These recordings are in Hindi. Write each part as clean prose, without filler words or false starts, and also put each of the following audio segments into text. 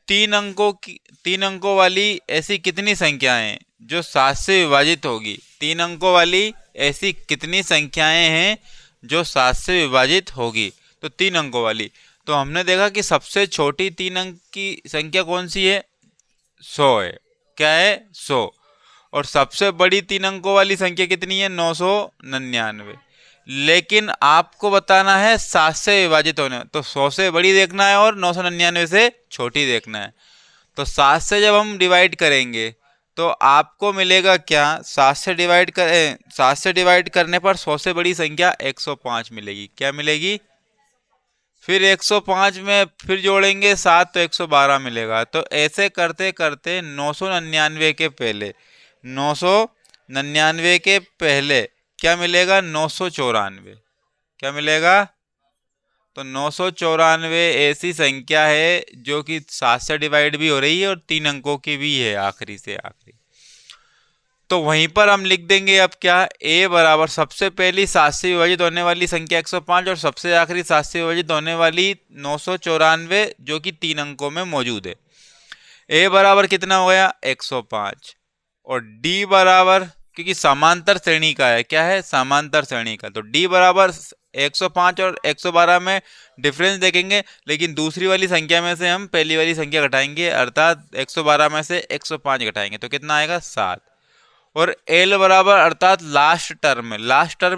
तीन अंकों वाली ऐसी कितनी संख्याएं हैं जो 7 से विभाजित होगी? 3 अंकों वाली ऐसी कितनी संख्याएं हैं जो 7 से विभाजित होगी? तो 3 अंकों वाली, तो हमने देखा कि सबसे छोटी 3 अंक की संख्या कौन सी है? 100 है। क्या है? 100। और सबसे बड़ी 3 अंकों वाली संख्या कितनी है? 999। लेकिन आपको बताना है 7 से विभाजित होने, तो 100 से बड़ी देखना है और 999 से छोटी देखना है। तो 7 से जब हम डिवाइड करेंगे तो आपको मिलेगा क्या? 7 से डिवाइड करने पर 100 से बड़ी संख्या 105 मिलेगी। क्या मिलेगी? फिर 105 में फिर जोड़ेंगे 7 तो 112 मिलेगा। तो ऐसे करते करते 999 के पहले 999 के पहले क्या मिलेगा? 994। क्या मिलेगा? तो 994 ऐसी संख्या है जो कि 7 से डिवाइड भी हो रही है और 3 अंकों की भी है, आखिरी से आखिरी। तो वहीं पर हम लिख देंगे अब क्या? a बराबर सबसे पहली 7 से विभाजित होने वाली संख्या 105 और सबसे आखिरी 7 से विभाजित होने वाली 994 जो कि 3 अंकों में मौजूद है। a बराबर कितना हो गया? 105। और d बराबर, क्योंकि समांतर श्रेणी का है, क्या है? समांतर श्रेणी का, तो d बराबर 105 और 112 में डिफरेंस देखेंगे, लेकिन दूसरी वाली संख्या में से हम पहली वाली संख्या घटाएंगे, अर्थात 112 में से 105 घटाएंगे तो कितना आएगा? 7। और L बराबर अर्थात लास्ट टर्म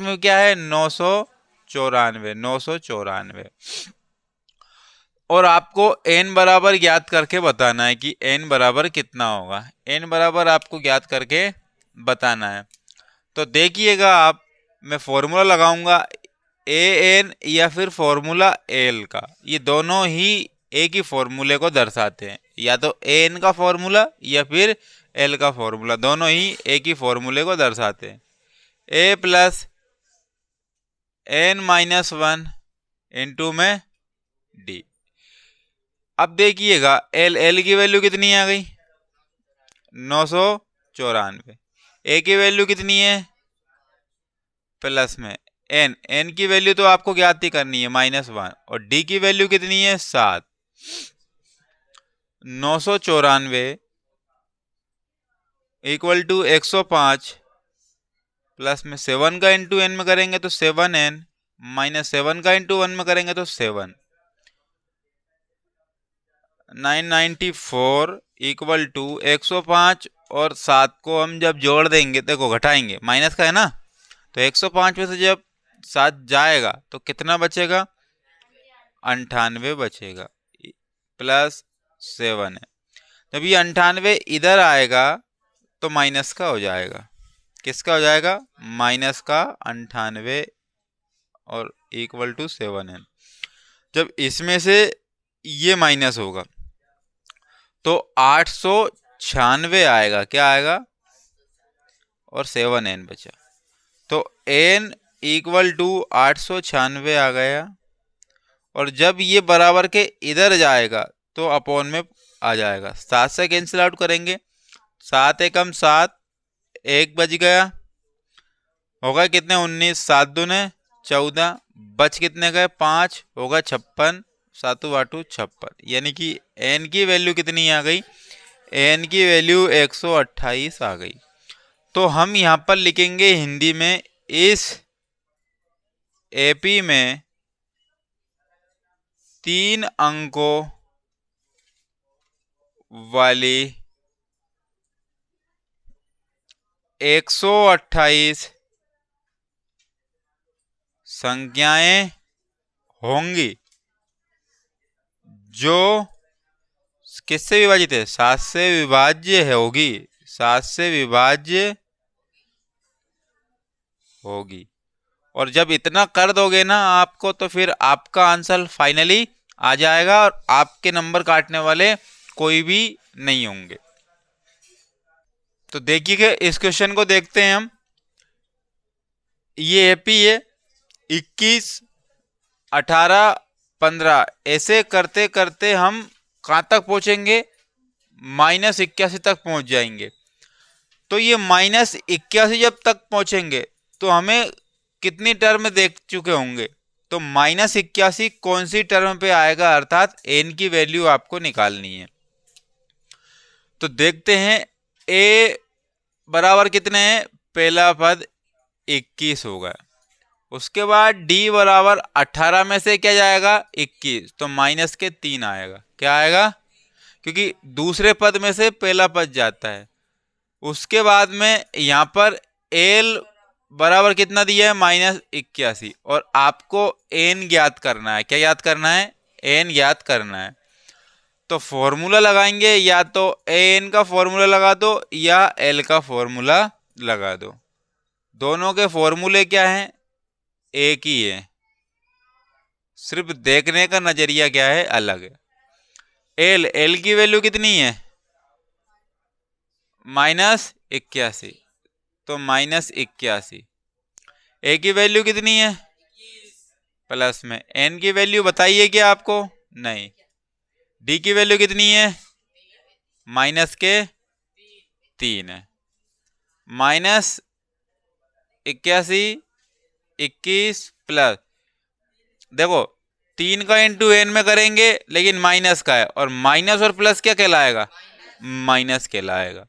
में क्या है? 994। और आपको n बराबर ज्ञात करके बताना है कि n बराबर कितना होगा। n बराबर आपको ज्ञात करके बताना है। तो देखिएगा आप, मैं फॉर्मूला लगाऊंगा an या फिर फॉर्मूला l का, ये दोनों ही एक ही फॉर्मूले को दर्शाते हैं, या तो an का फॉर्मूला या फिर l का फॉर्मूला, दोनों ही एक ही फॉर्मूले को दर्शाते हैं। a plus n minus 1 into में d। अब देखिएगा l की वैल्यू कितनी आ गई? 994। a की वैल्यू कितनी है? प्लस में n की वैल्यू तो आपको ज्ञात ही करनी है -1, और d की वैल्यू कितनी है? 7। 994 इक्वल टू 105 प्लस में 7 का इंटू n में करेंगे तो 7n, माइनस 7 का इंटू 1 में करेंगे तो 7। 994 इक्वल टू 105 और 7 को हम जब जोड़ देंगे, देखो घटाएंगे, माइनस का है ना, तो 105 में से जब 7 जाएगा तो कितना बचेगा? 98 बचेगा, प्लस 7 है। जब ये 98 इधर आएगा तो माइनस का हो जाएगा। किसका हो जाएगा? माइनस का 98 और इक्वल टू 7n। जब इसमें से ये माइनस होगा तो 896 आएगा। क्या आएगा? और 7n बचा, तो n इक्वल टू 896 आ गया। और जब ये बराबर के इधर जाएगा तो अपॉन में आ जाएगा। 7 से कैंसिल आउट करेंगे, 7 एकम 7, 1 बच गया, होगा कितने? 19, 7 दूने 14, बच कितने गए? 5, होगा 56, 7 8 56, यानी कि n की वैल्यू कितनी आ गई? n की वैल्यू 128 आ गई। तो हम यहाँ पर लिखेंगे हिंदी में, इस एपी में 3 अंकों वाली 128 संख्याएं होंगी जो किससे विभाजित है? 7 से विभाज्य होगी। 7 से विभाज्य होगी। और जब इतना कर दोगे ना आपको, तो फिर आपका आंसर फाइनली आ जाएगा और आपके नंबर काटने वाले कोई भी नहीं होंगे। तो देखिए इस क्वेश्चन को देखते हैं हम। ये एपी है, 21, 18, 15, ऐसे करते करते हम कहाँ तक पहुंचेंगे? -81 तक पहुंच जाएंगे। तो ये -81 जब तक पहुंचेंगे तो हमें कितनी टर्म देख चुके होंगे? तो -81 कौन सी टर्म पे आएगा, अर्थात n की वैल्यू आपको निकालनी है। तो देखते हैं ए बराबर कितने हैं, पहला पद 21 होगा। उसके बाद डी बराबर 18 में से क्या जाएगा 21, तो माइनस के 3 आएगा। क्या आएगा, क्योंकि दूसरे पद में से पहला पद जाता है। उसके बाद में यहाँ पर एल बराबर कितना दिया है, -81, और आपको एन ज्ञात करना है। क्या ज्ञात करना है, एन ज्ञात करना है। तो फॉर्मूला लगाएंगे, या तो एन का फॉर्मूला लगा दो या एल का फॉर्मूला लगा दो। दोनों के फॉर्मूले क्या हैं, एक ही है, सिर्फ देखने का नजरिया क्या है, अलग है। एल की वैल्यू कितनी है, -81, तो -81। ए की वैल्यू कितनी है, प्लस में। एन की वैल्यू बताइए क्या आपको, नहीं। डी की वैल्यू कितनी है, -3 है। -81, 21 प्लस, देखो 3 का इंटू एन में करेंगे लेकिन माइनस का है, और माइनस और प्लस क्या कहलाएगा, माइनस कहलाएगा।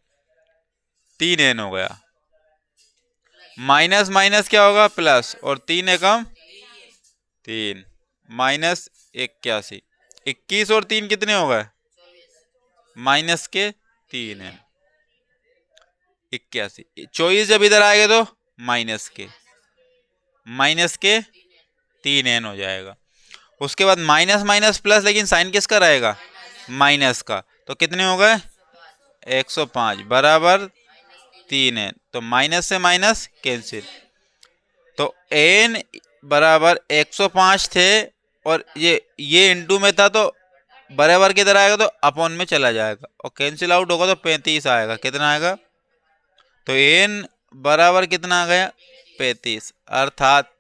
3n हो गया, माइनस माइनस क्या होगा, प्लस, और 3 एकम 3, -81। 21 और 3 कितने हो गए, माइनस के 3 है, 81। 24 जब इधर आएगा तो माइनस के 3n हो जाएगा। उसके बाद माइनस माइनस प्लस, लेकिन साइन किसका रहेगा, माइनस का, तो कितने हो गए 105 बराबर 3n, तो माइनस से माइनस कैंसिल। तो n बराबर 105 थे, और ये इंटू में था, तो बराबर किधर आएगा, तो अपॉन में चला जाएगा, और कैंसिल आउट होगा तो 35 आएगा। कितना आएगा, तो n बराबर कितना आ गया, 35। अर्थात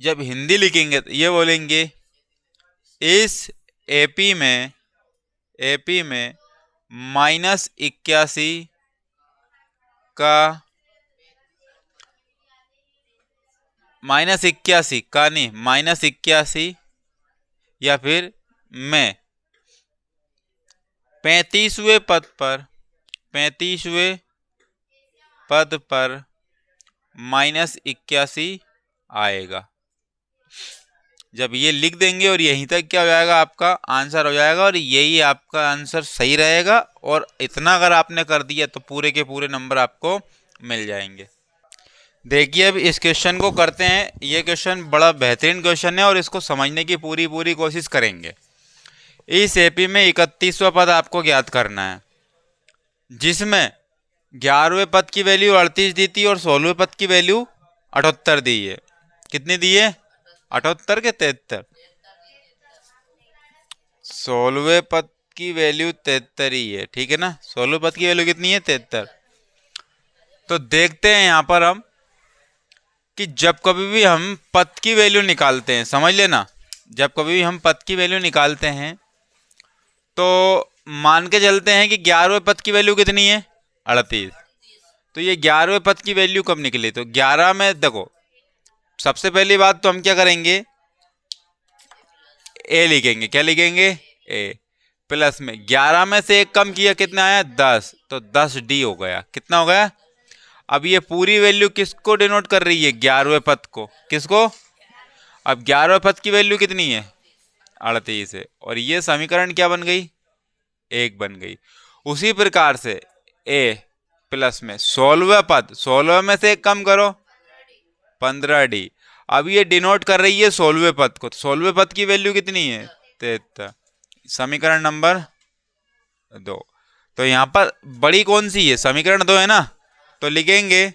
जब हिंदी लिखेंगे तो ये बोलेंगे इस एपी में -81 का नहीं, -81 या फिर में 35वें पद पर -81 आएगा। जब ये लिख देंगे और यहीं तक क्या हो जाएगा, आपका आंसर हो जाएगा, और यही आपका आंसर सही रहेगा। और इतना अगर आपने कर दिया तो पूरे के पूरे नंबर आपको मिल जाएंगे। देखिए अब इस क्वेश्चन को करते हैं। ये क्वेश्चन बड़ा बेहतरीन क्वेश्चन है और इसको समझने की पूरी कोशिश करेंगे। इस एपी में 31वां पद आपको ज्ञात करना है, जिसमें 11वें पद की वैल्यू 38 दी थी और 16वें पद की वैल्यू 78 दी है। कितनी दी है, 78 के 73। 16वें पद की वैल्यू 73 ही है, ठीक है ना। 16वें पद की वैल्यू कितनी है, 73। तो देखते हैं यहां पर हम कि जब कभी भी हम पद की वैल्यू निकालते हैं, समझ लेना, जब कभी भी हम पद की वैल्यू निकालते हैं तो मान के चलते हैं कि 11वें पद की वैल्यू कितनी है, 38। तो ये 11वें पद की वैल्यू कब निकली, तो 11 में देखो, सबसे पहली बात तो हम क्या करेंगे, ए लिखेंगे। क्या लिखेंगे, ए, प्लस में 11 में से एक कम किया, कितना आया 10, तो 10d हो गया। कितना हो गया। अब ये पूरी वैल्यू किसको डिनोट कर रही है, 11वें पद को। किसको, अब 11वें पद की वैल्यू कितनी है, 38 है, और ये समीकरण क्या बन गई, 1 बन गई। उसी प्रकार से ए प्लस में 16वें पद, 16 में से एक कम करो, 15d। अब ये डिनोट कर रही है 16वें पद को, तो 16वें पद की वैल्यू कितनी है, 73। समीकरण नंबर 2। तो यहां पर बड़ी कौन सी है, समीकरण 2 है ना, तो लिखेंगे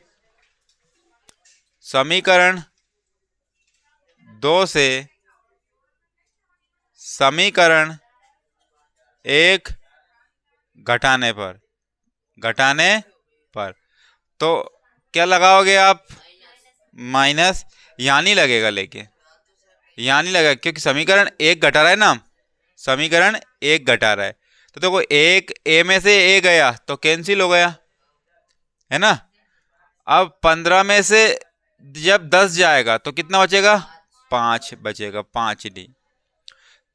समीकरण 2 से समीकरण 1 घटाने पर तो क्या लगाओगे आप, माइनस। यहां नहीं लगेगा, लेकिन यहां नहीं लगेगा, क्योंकि समीकरण 1 घटा रहा है ना, समीकरण 1 घटा रहा है। तो देखो एक ए में से ए गया तो कैंसिल हो गया, है ना। अब 15 में से जब 10 जाएगा तो कितना बचेगा, 5 बचेगा, 5d।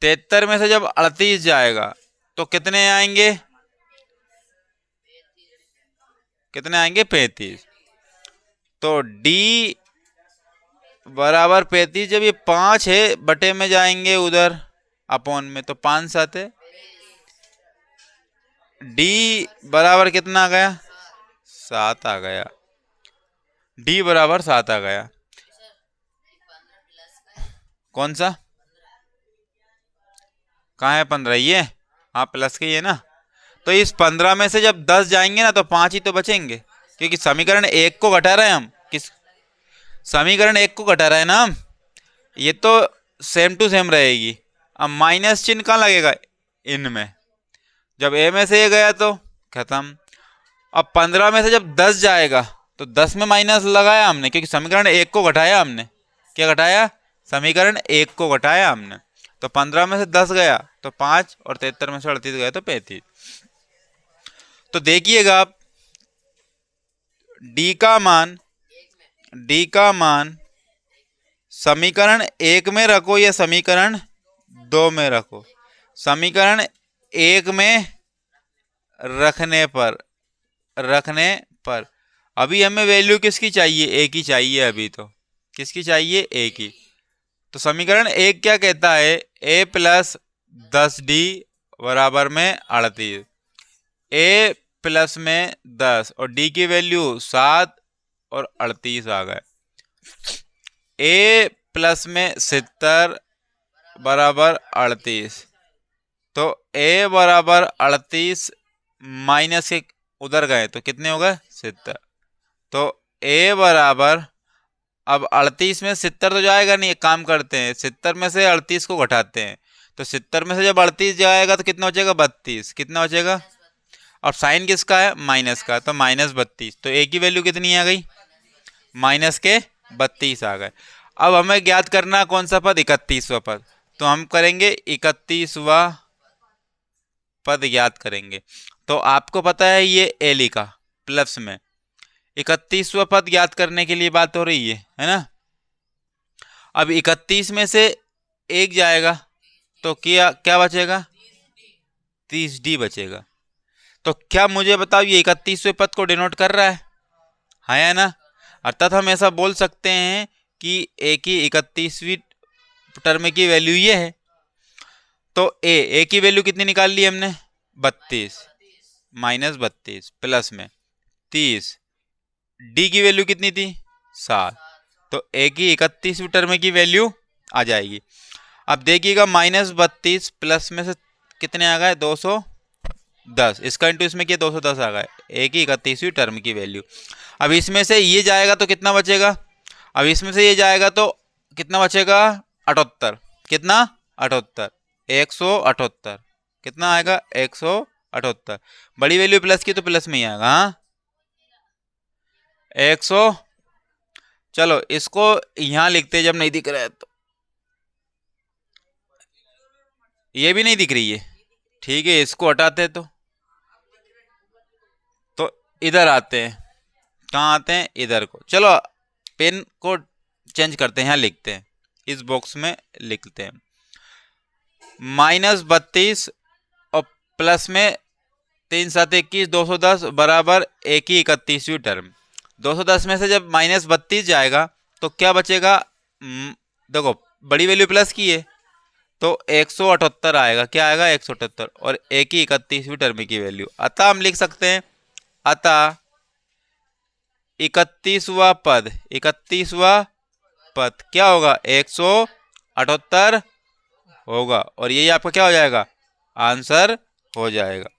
73 में से जब 38 जाएगा तो कितने आएंगे, कितने आएंगे 35। तो डी बराबर 35, जब ये 5 है बटे में जाएंगे उधर अपॉन में, तो 5 7 है। डी बराबर कितना आ गया 7 आ गया। डी बराबर 7 आ गया। कौन सा कहाँ है 15? ये हाँ प्लस के ये ना। तो इस 15 में से जब 10 जाएंगे ना तो 5 ही तो बचेंगे, क्योंकि समीकरण 1 को घटा रहे हैं हम। किस समीकरण 1 को घटा रहे हैं ना हम, ये तो सेम टू सेम रहेगी। अब माइनस चिन्ह कहाँ लगेगा इनमें, जब ए में से ये गया तो खत्म। अब 15 में से जब 10 जाएगा तो 10 में माइनस लगाया हमने, क्योंकि समीकरण 1 को घटाया हमने। क्या घटाया? समीकरण 1 को घटाया हमने। तो 15 में से 10 गया तो 5, और 73 में से 38 गया तो 35। तो देखिएगा आप डी का मान समीकरण 1 में रखो या समीकरण 2 में रखो, समीकरण 1 में रखने पर अभी हमें वैल्यू किसकी चाहिए? ए की चाहिए। अभी तो किसकी चाहिए? ए की। तो समीकरण 1 क्या कहता है? ए प्लस 10d बराबर में 38। ए प्लस में 10 और डी की वैल्यू 7 और 38 आ गए। ए प्लस में 70 बराबर 38। तो ए बराबर 38 माइनस के उधर गए तो कितने हो गए? 70। तो ए बराबर, अब 38 में 70 तो जाएगा नहीं, एक काम करते हैं 70 में से 38 को घटाते हैं। तो 70 में से जब 38 जाएगा तो कितना बचेगा? 32। कितना बचेगा? और साइन किसका है? माइनस का, तो माइनस 32। तो ए की वैल्यू कितनी आ गई? माइनस के 32 आ गए। अब हमें ज्ञात करना कौन सा पद? 31वां पद। तो हम करेंगे 31वां पद ज्ञात करेंगे। तो आपको पता है ये ए लिखा प्लस में, 31वां पद ज्ञात करने के लिए बात हो रही है ना। अब 31 में से 1 जाएगा तो क्या बचेगा? 30d बचेगा। तो क्या मुझे बताओ ये 31वें पद को डिनोट कर रहा है? हाँ या ना? अर्थात हम ऐसा बोल सकते हैं कि ए की 31वीं टर्म की वैल्यू ये है। तो ए की वैल्यू कितनी निकाल ली हमने? 32 माइनस 32 प्लस में 30। डी की वैल्यू कितनी थी? 7। तो ए की 31वीं टर्म की वैल्यू आ जाएगी। अब देखिएगा माइनस 32 प्लस में से कितने आ गए? 210। इसका इंटू इसमें किया 210 आ गए ए की 31वीं टर्म की वैल्यू। अब इसमें से ये जाएगा तो कितना बचेगा? अब इसमें से ये जाएगा तो कितना बचेगा? 78। कितना? 78। 178 कितना आएगा? 178। बड़ी वैल्यू प्लस की तो प्लस में ही आएगा। हाँ 100। चलो इसको यहां लिखते जब नहीं दिख रहा है तो, ये भी नहीं दिख रही है, ठीक है इसको हटाते तो इधर आते हैं। कहाँ आते हैं? इधर को। चलो पेन को चेंज करते हैं, यहाँ लिखते हैं, इस बॉक्स में लिखते हैं -32 और प्लस में 3 7 21 210 बराबर ए की 31वीं टर्म। 210 में से जब -32 जाएगा तो क्या बचेगा? देखो बड़ी वैल्यू प्लस की है तो 178 आएगा। क्या आएगा? 178 और ए की 31वीं टर्म की वैल्यू। अतः हम लिख सकते हैं, अतः 31वां पद क्या होगा? 178 होगा। और यही आपका क्या हो जाएगा? आंसर हो जाएगा।